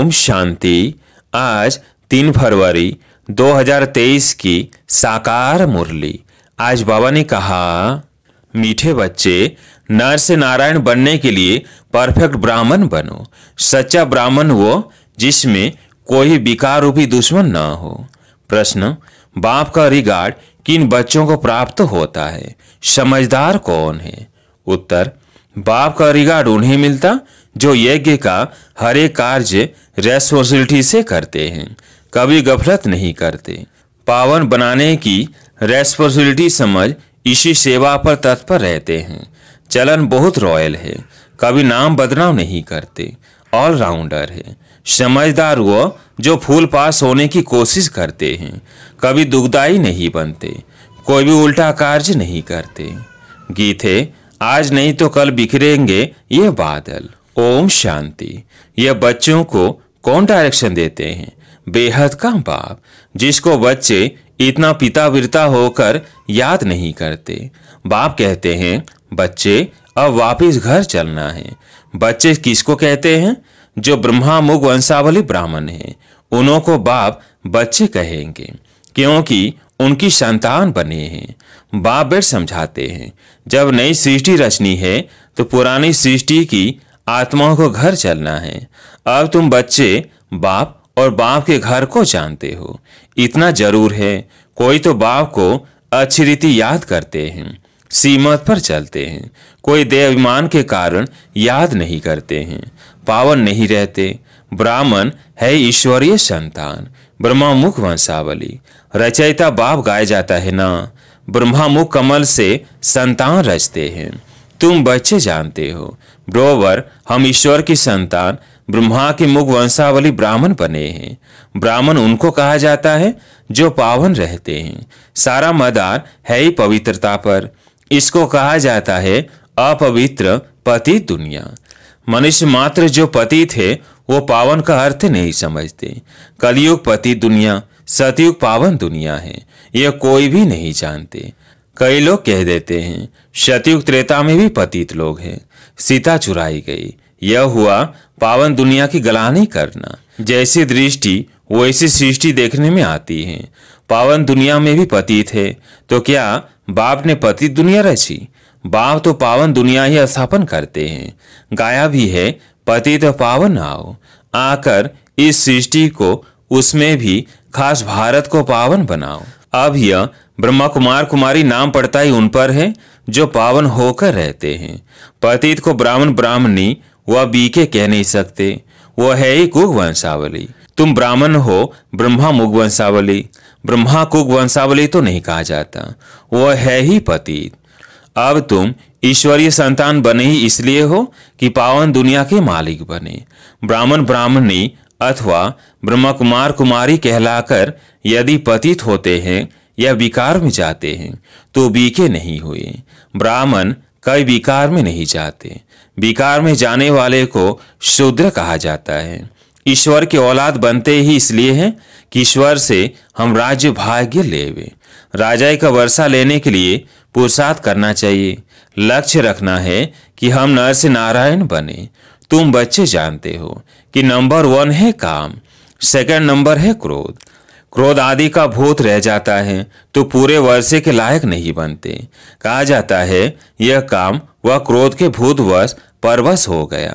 ओम शांति। आज 3 फरवरी 2023 की साकार मुरली। आज बाबा ने कहा, मीठे बच्चे, नर से नारायण बनने के लिए परफेक्ट ब्राह्मण बनो। सच्चा ब्राह्मण वो जिसमें कोई विकार रूपी दुश्मन न हो। प्रश्न, बाप का रिगार्ड किन बच्चों को प्राप्त होता है? समझदार कौन है? उत्तर, बाप का रिगार्ड उन्हें मिलता जो यज्ञ का हर एक कार्य रेस्पॉन्सिबिलिटी से करते हैं, कभी गफलत नहीं करते। पावन बनाने की रेस्पॉन्सिबिलिटी समझ इसी सेवा पर तत्पर रहते हैं। चलन बहुत रॉयल है, कभी नाम बदनाम नहीं करते, ऑलराउंडर है। समझदार वो जो फुल पास होने की कोशिश करते हैं, कभी दुखदाई नहीं बनते, कोई भी उल्टा कार्य नहीं करते। गीत है, आज नहीं तो कल बिखरेंगे ये बादल। ओम शांति। यह बच्चों को कौन डायरेक्शन देते हैं? बेहद का बाप, जिसको बच्चे इतना पिताविरता होकर याद नहीं करते। बाप कहते हैं, बच्चे अब वापस घर चलना है। बच्चे किसको कहते हैं? जो ब्रह्मा मुख वंशावली ब्राह्मण हैं, उन्हों को बाप बच्चे कहेंगे, क्योंकि उनकी संतान बने हैं। बाप बेट समझाते हैं, जब नई सृष्टि रचनी है तो पुरानी सृष्टि की आत्माओं को घर चलना है। अब तुम बच्चे बाप और बाप के घर को जानते हो, इतना जरूर है। कोई तो बाप को अच्छी रीति याद करते हैं, सीमत पर चलते हैं। कोई देवाभिमान के कारण याद नहीं करते हैं, पावन नहीं रहते। ब्राह्मण है ईश्वरीय संतान, ब्रह्मा मुख वंशावली। रचयिता बाप गाया जाता है ना, ब्रह्मा मुख कमल से संतान रचते हैं। तुम बच्चे जानते हो ब्रोवर, हम ईश्वर की संतान ब्रह्मा के मुख वंशावली ब्राह्मण बने हैं। ब्राह्मण उनको कहा जाता है जो पावन रहते हैं। सारा मदार है ही पवित्रता पर। इसको कहा जाता है अपवित्र पतित दुनिया। मनुष्य मात्र जो पतित है वो पावन का अर्थ नहीं समझते। कलयुग पतित दुनिया, सतयुग पावन दुनिया है, यह कोई भी नहीं जानते। कई लोग कह देते हैं सतयुग त्रेता में भी पतित लोग हैं, सीता चुराई गई। यह हुआ पावन दुनिया की गलानी करना। जैसी दृष्टि वैसी सृष्टि देखने में आती है। पावन दुनिया में भी पतित है, तो क्या बाप ने पतित दुनिया रची? बाप तो पावन दुनिया ही स्थापन करते हैं। गाया भी है, पतित पावन आओ। आकर इस सृष्टि को, उसमें भी खास भारत को पावन बनाओ। अब यह ब्रह्मा कुमार कुमारी नाम पड़ता ही उन पर है जो पावन होकर रहते हैं। पतित को ब्राह्मण ब्राह्मणी वह बीके कह नहीं सकते, वह है ही कुग वंशावली। तुम ब्राह्मण हो ब्रह्मा मुख वंशावली, ब्रह्मा कुग वंशावली तो नहीं कहा जाता, वह है ही पतित। अब तुम ईश्वरीय संतान बने ही इसलिए हो कि पावन दुनिया के मालिक बने। ब्राह्मण ब्राह्मणी अथवा ब्रह्मा कुमार कुमारी कहलाकर यदि पतित होते हैं या विकार में जाते हैं तो बीके नहीं हुए। ब्राह्मण कई विकार में नहीं जाते। विकार में जाने वाले को शूद्र कहा जाता है। ईश्वर के औलाद बनते ही इसलिए हैं कि ईश्वर से हम राज्य भाग्य लेवे। राजाई का वर्षा लेने के लिए पुरुषार्थ करना चाहिए। लक्ष्य रखना है कि हम नर से नारायण बने। तुम बच्चे जानते हो कि नंबर 1 है काम, सेकंड नंबर है क्रोध। क्रोध आदि का भूत रह जाता है तो पूरे वर्षे के लायक नहीं बनते। कहा जाता है यह काम वह क्रोध के भूतवश परवश हो गया।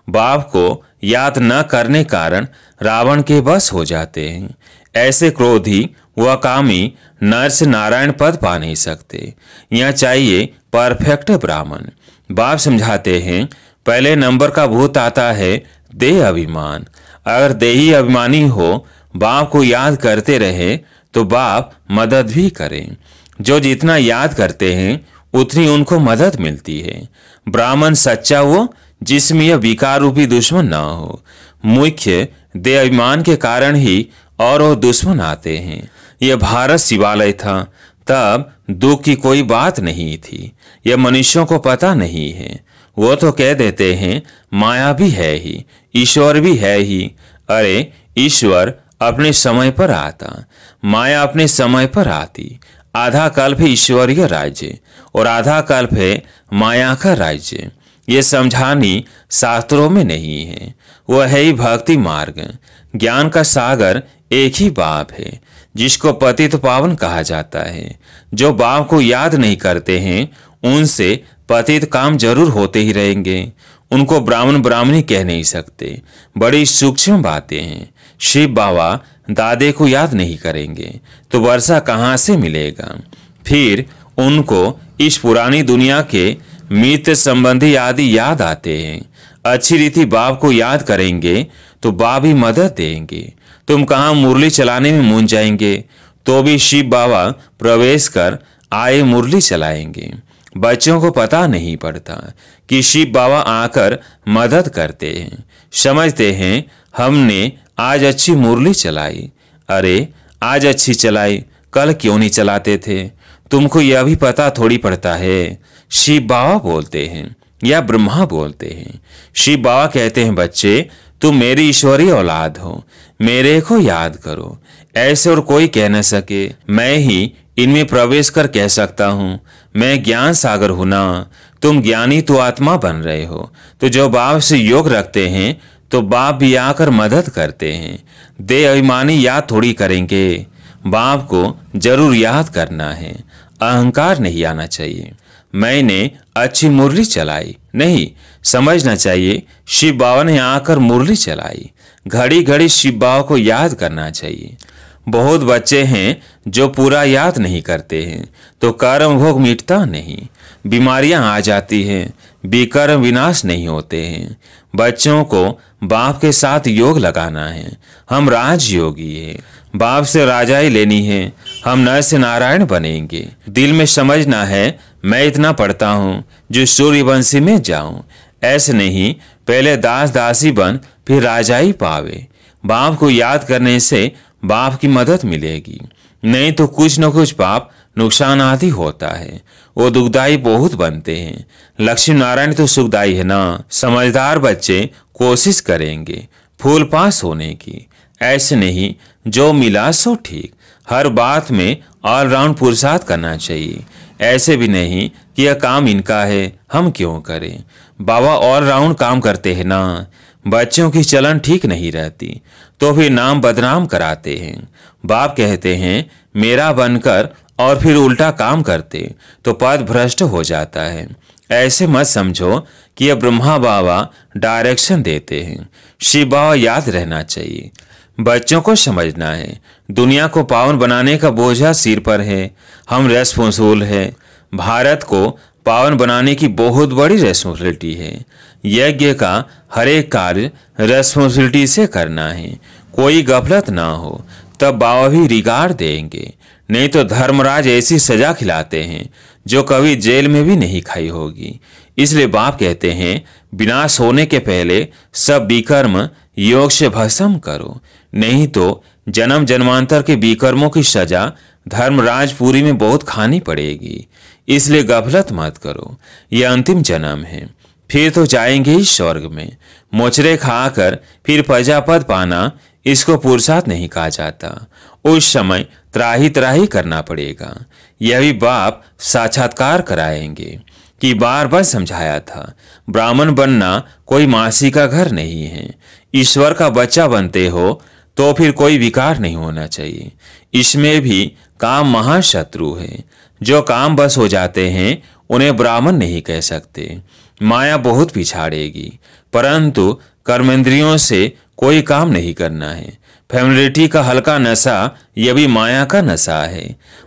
बाप को याद न करने कारण रावण के बस हो जाते हैं। ऐसे क्रोधी वह कामी नर से नारायण पद पा नहीं सकते। यह चाहिए परफेक्ट ब्राह्मण। बाप समझाते हैं, पहले नंबर का भूत आता है देह अभिमान। अगर देही अभिमानी हो, बाप को याद करते रहे तो बाप मदद भी करें। जो जितना याद करते हैं उतनी उनको मदद मिलती है। ब्राह्मण सच्चा वो जिसमें यह विकार रूपी दुश्मन ना हो। मुख्य देह अभिमान के कारण ही और वो दुश्मन आते हैं। यह भारत शिवालय था, तब दुख की कोई बात नहीं थी। यह मनुष्यों को पता नहीं है। वो तो कह देते हैं माया भी है ही, ईश्वर भी है ही। अरे ईश्वर अपने समय पर आता, माया अपने समय पर आती। आधा कल्प है ईश्वरीय राज्य और आधा कल्प है माया का राज्य। ये समझानी शास्त्रों में नहीं है। वह है ही भक्ति मार्ग। ज्ञान का सागर एक ही बाप है, जिसको पतित पावन कहा जाता है। जो बाप को याद नहीं करते हैं उनसे पतित काम जरूर होते ही रहेंगे। उनको ब्राह्मण ब्राह्मणी कह नहीं सकते। बड़ी सूक्ष्म बातें हैं। शिव बाबा दादे को याद नहीं करेंगे तो वर्षा कहाँ से मिलेगा। फिर उनको इस पुरानी दुनिया के मित्र संबंधी आदि याद आते हैं। अच्छी रीति बाप को याद करेंगे तो बाप ही मदद देंगे। तुम कहाँ मुरली चलाने में मूंझ जाएंगे तो भी शिव बाबा प्रवेश कर आए मुरली चलाएंगे। बच्चों को पता नहीं पड़ता कि शिव बाबा आकर मदद करते हैं। समझते हैं हमने आज अच्छी मुरली चलाई। अरे आज अच्छी चलाई, कल क्यों नहीं चलाते थे? तुमको यह भी पता थोड़ी पड़ता है। शिव बाबा बोलते हैं या ब्रह्मा बोलते हैं। शिव बाबा कहते हैं बच्चे तुम मेरी ईश्वरी औलाद हो, मेरे को याद करो। ऐसे और कोई कह न सके। मैं ही इनमें प्रवेश कर कह सकता हूँ मैं ज्ञान सागर हूं ना। तुम ज्ञानी तो आत्मा बन रहे हो, तो जो बाप से योग रखते हैं तो बाप भी आकर मदद करते हैं। दे अभिमानी याद थोड़ी करेंगे। बाप को जरूर याद करना है। अहंकार नहीं आना चाहिए। मैंने अच्छी मुरली चलाई नहीं, समझना चाहिए शिव बाबा ने आकर मुरली चलाई। घड़ी घड़ी शिव बाबा को याद करना चाहिए। बहुत बच्चे हैं जो पूरा याद नहीं करते हैं तो कर्म भोग मिटता नहीं, बीमारियां आ जाती हैं, विकर्म विनाश नहीं होते हैं। बच्चों को बाप के साथ योग लगाना है। हम राजयोगी हैं, बाप से राजाई लेनी है। हम नर से नारायण बनेंगे। दिल में समझना है मैं इतना पढ़ता हूँ जो सूर्यवंशी में जाऊं। ऐसे नहीं, पहले दास दासी बन फिर राजाई पावे। बाप को याद करने से बाप की मदद मिलेगी, नहीं तो कुछ न कुछ पाप नुकसान आदि होता है। वो दुखदाई बहुत बनते हैं। लक्ष्मी नारायण तो सुखदाई है ना। समझदार बच्चे कोशिश करेंगे फूल पास होने की। ऐसे नहीं जो मिला सो ठीक। हर बात में ऑलराउंड पुरुषार्थ करना चाहिए। ऐसे भी नहीं कि यह काम इनका है हम क्यों करें। बाबा ऑलराउंड काम करते हैं ना। बच्चों की चलन ठीक नहीं रहती तो फिर नाम बदनाम कराते हैं। बाप कहते हैं मेरा बनकर और फिर उल्टा काम करते तो पद भ्रष्ट हो जाता है। ऐसे मत समझो कि यह ब्रह्मा बाबा डायरेक्शन देते हैं। शिव बाबा याद रहना चाहिए। बच्चों को समझना है दुनिया को पावन बनाने का बोझा सिर पर है। हम रेस्पॉन्सिबल है। भारत को पावन बनाने की बहुत बड़ी रेस्पॉन्सिबिलिटी है। यज्ञ का हर एक कार्य रेस्पॉन्सिबिलिटी से करना है। कोई गफलत ना हो तब बाबा भी रिगार्ड देंगे। नहीं तो धर्मराज ऐसी सजा खिलाते हैं जो कभी जेल में भी नहीं खाई होगी। इसलिए बाप कहते हैं विनाश होने के पहले सब विकर्म योग से भस्म करो, नहीं तो जन्म जन्मांतर के विकर्मों की सजा धर्मराजपुरी में बहुत खानी पड़ेगी। इसलिए गफलत मत करो। यह अंतिम जन्म है, फिर तो जाएंगे ही स्वर्ग में। मोचरे खाकर फिर प्रजापद पाना इसको पुरुषार्थ नहीं कहा जाता। उस समय त्राही त्राही करना पड़ेगा। यह भी बाप साक्षात्कार कराएंगे कि बार बार समझाया था ब्राह्मण बनना कोई मासी का घर नहीं है। ईश्वर का बच्चा बनते हो तो फिर कोई विकार नहीं होना चाहिए। इसमें भी काम महाशत्रु है। जो काम बस हो जाते हैं उन्हें ब्राह्मण नहीं कह सकते। माया बहुत पिछाड़ेगी, परंतु कर्मेंद्रियों से कोई काम नहीं करना है। फैमिलिटी का हल्का नशा यह भी माया का नशा है।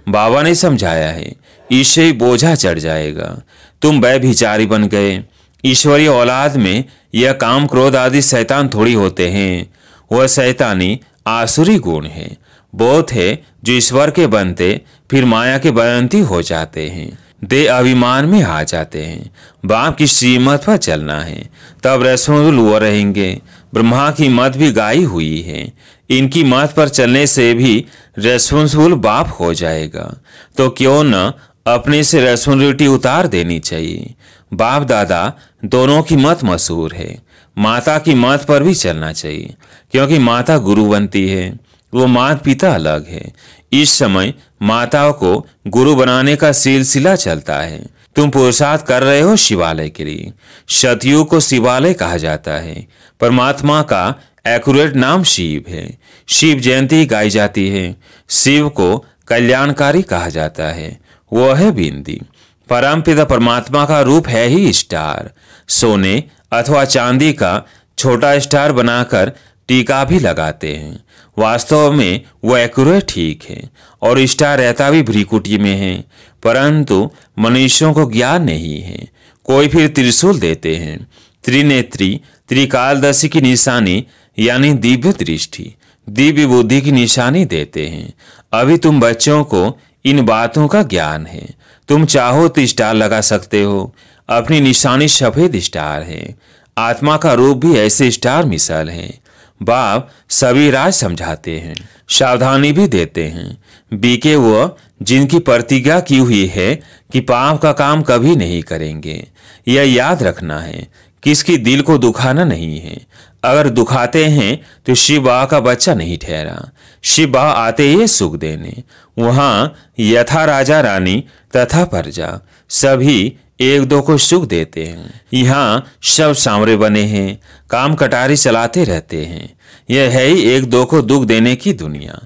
बाबा ने समझाया है इससे ही बोझा चढ़ जाएगा। तुम व्यभिचारी बन गए। ईश्वरीय औलाद में यह काम क्रोध आदि शैतान थोड़ी होते हैं। वह शैतानी आसुरी गुण है। बहुत है जो ईश्वर के बनते फिर माया के बयंती हो जाते हैं। दे अभिमान में आ जाते हैं। बाप की श्रीमत पर चलना है तब रेस्पॉन्सिबल वो रहेंगे। ब्रह्मा की मत भी गाई हुई है। इनकी मत पर चलने से भी रेस्पॉन्सिबल बाप हो जाएगा। तो क्यों न अपने से रेस्पॉन्सिबिलिटी उतार देनी चाहिए। बाप दादा दोनों की मत मशहूर है। माता की मत पर भी चलना चाहिए क्योंकि माता गुरु बनती है। वो माता पिता अलग है। इस समय माताओं को गुरु बनाने का सिलसिला चलता है। तुम पुरुषार्थ कर रहे हो शिवालय के लिए। सतयुग को शिवालय कहा जाता है। परमात्मा का एक्यूरेट नाम शिव है। शिव जयंती गाई जाती है। शिव को कल्याणकारी कहा जाता है। वह है बिंदी। परमपिता परमात्मा का रूप है ही स्टार। सोने अथवा चांदी का छोटा स्टार बनाकर टीका भी लगाते हैं। वास्तव में वह एक्यूरेट ठीक है और स्टार रहता भी भ्रिकुटी में है, परंतु मनुष्यों को ज्ञान नहीं है। कोई फिर त्रिशूल देते हैं। त्रिनेत्री त्रिकालदर्शी की निशानी यानी दिव्य दृष्टि, दिव्य बुद्धि की निशानी देते हैं। अभी तुम बच्चों को इन बातों का ज्ञान है। तुम चाहो तो स्टार लगा सकते हो। अपनी निशानी सफेद स्टार है। आत्मा का रूप भी ऐसे स्टार मिसाल है। बाप सभी राज समझाते हैं, सावधानी भी देते हैं। बीके वो जिनकी प्रतिज्ञा की हुई है कि पाप का काम कभी नहीं करेंगे। यह याद रखना है, किसकी दिल को दुखाना नहीं है। अगर दुखाते हैं तो शिव बाबा का बच्चा नहीं ठहरा। शिव बाबा आते ही सुख देने। वहां यथा राजा रानी तथा प्रजा सभी एक दो को सुख देते हैं। यहाँ सब सांवरे बने हैं, काम कटारी चलाते रहते हैं। यह है ही एक दो को दुख देने की दुनिया।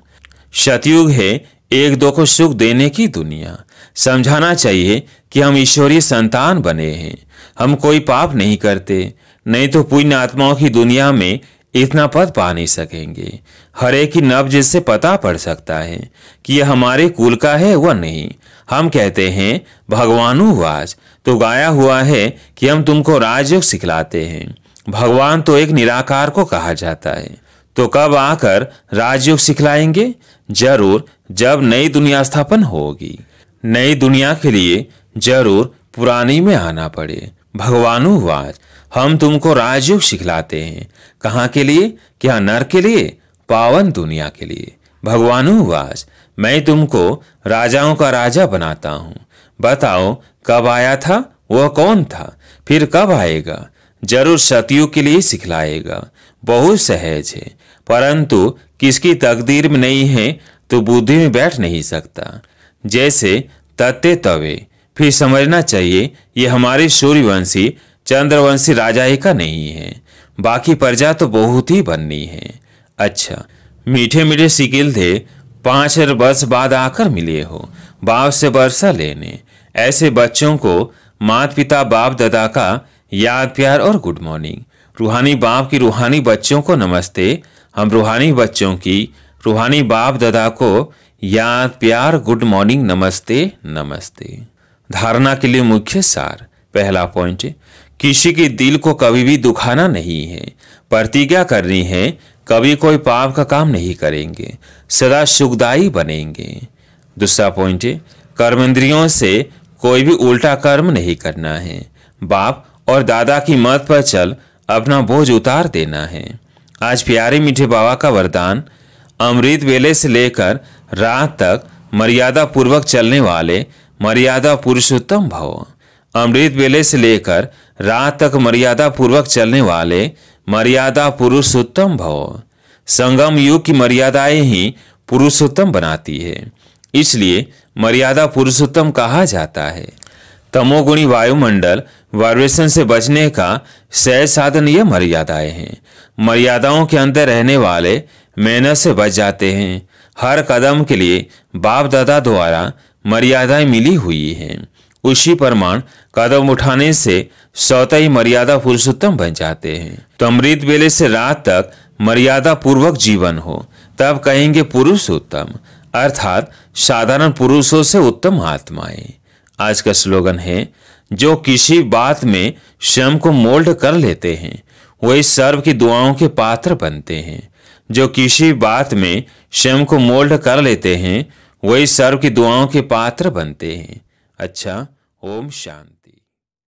सतयुग है एक दो को सुख देने की दुनिया। समझाना चाहिए कि हम ईश्वरीय संतान बने हैं। हम कोई पाप नहीं करते, नहीं तो पुण्य आत्माओं की दुनिया में इतना पद पा नहीं सकेंगे। हर एक की नब्ज से पता पड़ सकता है कि यह हमारे कुल का है वह नहीं। हम कहते हैं भगवानुवाच, तो गाया हुआ है कि हम तुमको राजयोग सिखलाते हैं। भगवान तो एक निराकार को कहा जाता है, तो कब आकर राजयोग सिखलाएंगे? जरूर जब नई दुनिया स्थापन होगी। नई दुनिया के लिए जरूर पुरानी में आना पड़े। भगवानुवाच, हम तुमको राजयोग सिखलाते हैं। कहाँ के लिए? क्या नर के लिए? पावन दुनिया के लिए। भगवानुवाच, मैं तुमको राजाओं का राजा बनाता हूँ। बताओ कब आया था? वह कौन था? फिर कब आएगा? जरूर सतयुग के लिए सिखलाएगा। बहुत सहज है, परंतु किसकी तकदीर में नहीं है तो बुद्धि में बैठ नहीं सकता। जैसे तत्ते तवे। फिर समझना चाहिए ये हमारे सूर्यवंशी चंद्रवंशी राजा ही का नहीं है। बाकी प्रजा तो बहुत ही बननी है। अच्छा, मीठे मीठे सिकिल थे 5 वर्ष बाद आकर मिले हो बाप से वर्षा लेने। ऐसे बच्चों को माता पिता बाप दादा का याद प्यार और गुड मॉर्निंग। रूहानी बाप की रूहानी बच्चों को नमस्ते। हम रूहानी बच्चों की रूहानी बाप दादा को याद प्यार गुड मॉर्निंग नमस्ते नमस्ते। धारणा के लिए मुख्य सार। पहला पॉइंट, किसी के दिल को कभी भी दुखाना नहीं है। प्रतिज्ञा करनी है कभी कोई पाप का काम नहीं करेंगे, सदा सुखदायी बनेंगे। दूसरा पॉइंट, कर्मेंद्रियों से कोई भी उल्टा कर्म नहीं करना है। बाप और दादा की मत पर चल अपना बोझ उतार देना है। आज प्यारे मीठे बाबा का वरदान, अमृत वेले से लेकर रात तक मर्यादा पूर्वक चलने वाले मर्यादा पुरुषोत्तम भव। अमृत वेले से लेकर रात तक मर्यादा पूर्वक चलने वाले मर्यादा पुरुषोत्तम भव। संगम युग की मर्यादाएं ही पुरुषोत्तम बनाती है, इसलिए मर्यादा पुरुषोत्तम कहा जाता है। तमोगुणी वायुमंडल वाइब्रेशन से बचने का सहज साधन ये मर्यादाएं हैं। मर्यादाओं के अंदर रहने वाले मेहनत से बच जाते हैं। हर कदम के लिए बाप दादा द्वारा मर्यादाएं मिली हुई हैं। उसी प्रमाण कदम उठाने से स्वतः ही मर्यादा पुरुषोत्तम बन जाते हैं। तो अमृत वेले से रात तक मर्यादा पूर्वक जीवन हो, तब कहेंगे पुरुषोत्तम, अर्थात साधारण पुरुषों से उत्तम आत्माएं। आज का स्लोगन है, जो किसी बात में स्वयं को मोल्ड कर लेते हैं वही सर्व की दुआओं के पात्र बनते हैं। जो किसी बात में स्वयं को मोल्ड कर लेते हैं वही सर्व की दुआओं के पात्र बनते हैं। अच्छा, ओम शांति।